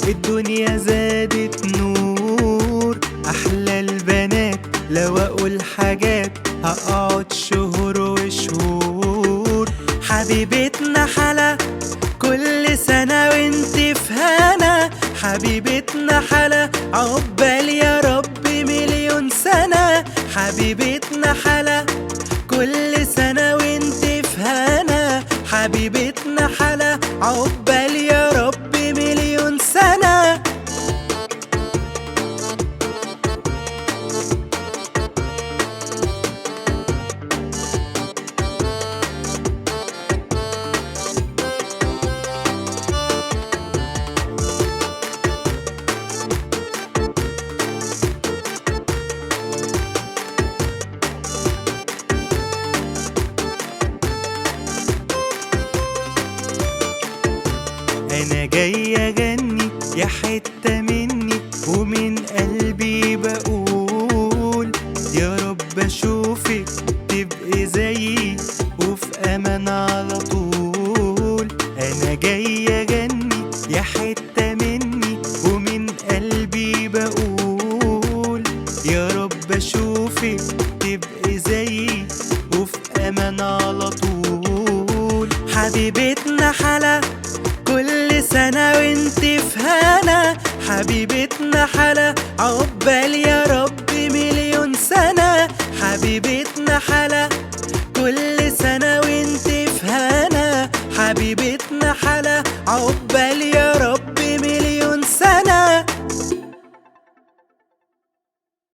الدنيا زادت نور. أحلى البنات لو أقول حاجات هقعد شهور وشهور. حبيبتنا حلا كل سنة وانت في هنا. حبيبتنا حلا عقبال يا رب مليون سنة. حبيبتنا حلا كل سنة وانت في هنا. حبيبتنا حلا عقبال يا رب مليون سنة. أنا جاي أغني يا حتة مني ومن قلبي بقول يا رب أشوفك تبقي زيي وفي أمان على طول. أنا جاي أغني يا حتة مني ومن قلبي بقول يا رب أشوفك تبقي زيي وفي أمان على طول. حبيبتنا حلا كل سنة وانت في هنا. حبيبتنا حلا عقبال يا رب مليون سنة. حبيبتنا حلا كل سنة وانت في هنا. حبيبتنا حلا عقبال يا